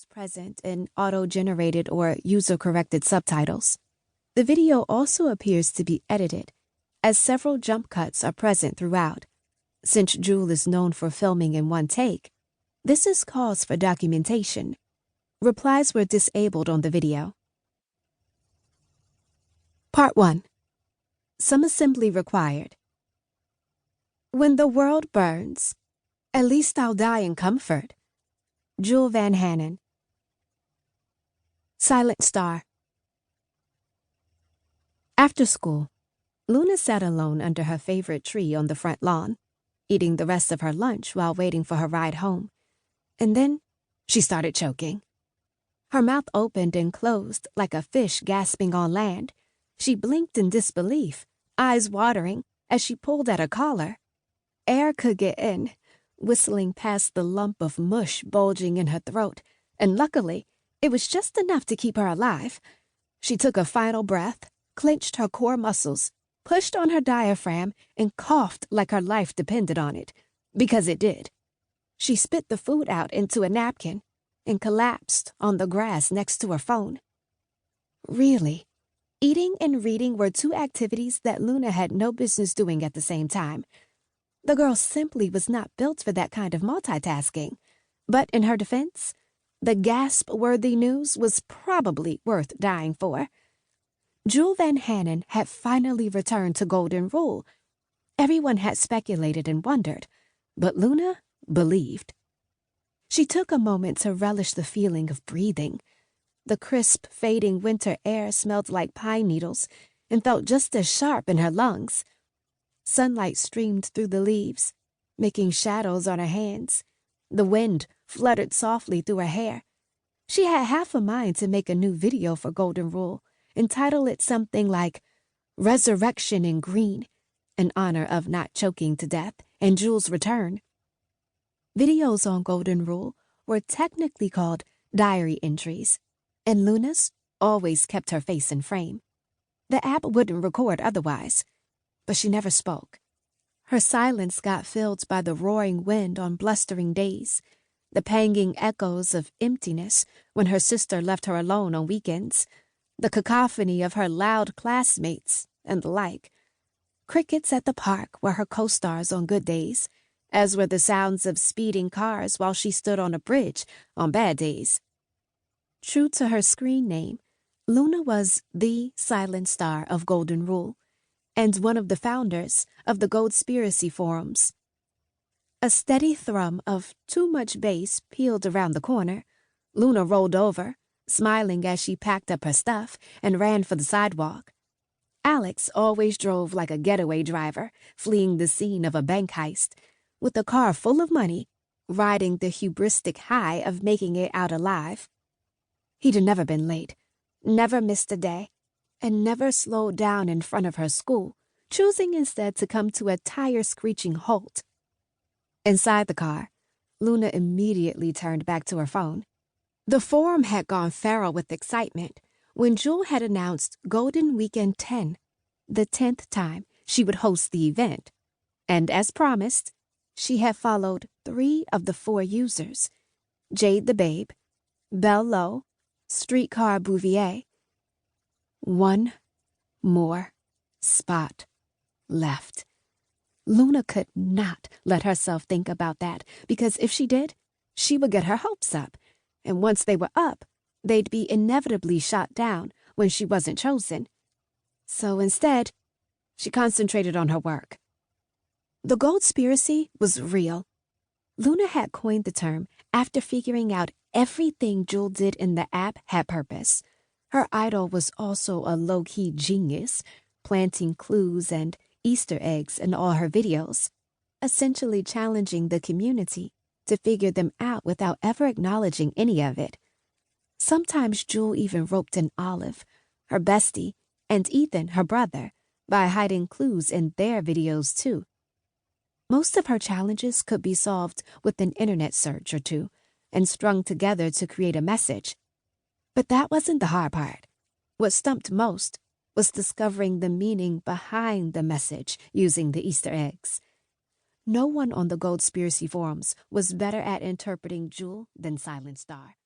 is present in auto-generated or user-corrected subtitles. The video also appears to be edited, as several jump cuts are present throughout. Since Jewel is known for filming in one take, this is cause for documentation. Replies were disabled on the video. Part 1. Some assembly required. When the world burns, at least I'll die in comfort. Jewel Van Hannon. Silent Star. After school, Luna sat alone under her favorite tree on the front lawn, eating the rest of her lunch while waiting for her ride home. And then she started choking. Her mouth opened and closed like a fish gasping on land. She blinked in disbelief, eyes watering, as she pulled at her collar. Air could get in, whistling past the lump of mush bulging in her throat, and luckily, it was just enough to keep her alive. She took a final breath, clenched her core muscles, pushed on her diaphragm, and coughed like her life depended on it, because it did. She spit the food out into a napkin and collapsed on the grass next to her phone. Really, eating and reading were two activities that Luna had no business doing at the same time. The girl simply was not built for that kind of multitasking. But in her defense, the gasp-worthy news was probably worth dying for. Jewel Van Hannon had finally returned to Golden Rule. Everyone had speculated and wondered, but Luna believed. She took a moment to relish the feeling of breathing. The crisp, fading winter air smelled like pine needles and felt just as sharp in her lungs. Sunlight streamed through the leaves, making shadows on her hands. The wind fluttered softly through her hair. She had half a mind to make a new video for Golden Rule and title it something like Resurrection in Green, in honor of not choking to death and Jewel's return. Videos on Golden Rule were technically called diary entries, and Luna's always kept her face in frame. The app wouldn't record otherwise, but she never spoke. Her silence got filled by the roaring wind on blustering days, the panging echoes of emptiness when her sister left her alone on weekends, the cacophony of her loud classmates, and the like. Crickets at the park were her co-stars on good days, as were the sounds of speeding cars while she stood on a bridge on bad days. True to her screen name, Luna was the silent star of Golden Rule, and one of the founders of the Goldspiracy forums. A steady thrum of too much bass peeled around the corner. Luna rolled over, smiling as she packed up her stuff and ran for the sidewalk. Alex always drove like a getaway driver, fleeing the scene of a bank heist, with a car full of money, riding the hubristic high of making it out alive. He'd never been late, never missed a day, and never slowed down in front of her school, choosing instead to come to a tire-screeching halt. Inside the car, Luna immediately turned back to her phone. The forum had gone feral with excitement when Jewel had announced Golden Weekend 10, the 10th time she would host the event. And as promised, she had followed 3 of the 4 users, Jade the Babe, Belle Lowe, Streetcar Bouvier. 1 more spot left. Luna could not let herself think about that, because if she did, she would get her hopes up, and once they were up, they'd be inevitably shot down when she wasn't chosen. So instead, she concentrated on her work. The Goldspiracy was real. Luna had coined the term after figuring out everything Jewel did in the app had purpose. Her idol was also a low-key genius, planting clues and Easter eggs in all her videos, essentially challenging the community to figure them out without ever acknowledging any of it. Sometimes Jewel even roped in Olive, her bestie, and Ethan, her brother, by hiding clues in their videos too. Most of her challenges could be solved with an internet search or two and strung together to create a message. But that wasn't the hard part. What stumped most was discovering the meaning behind the message using the Easter eggs. No one on the Goldspiracy forums was better at interpreting Jewel than Silent Star.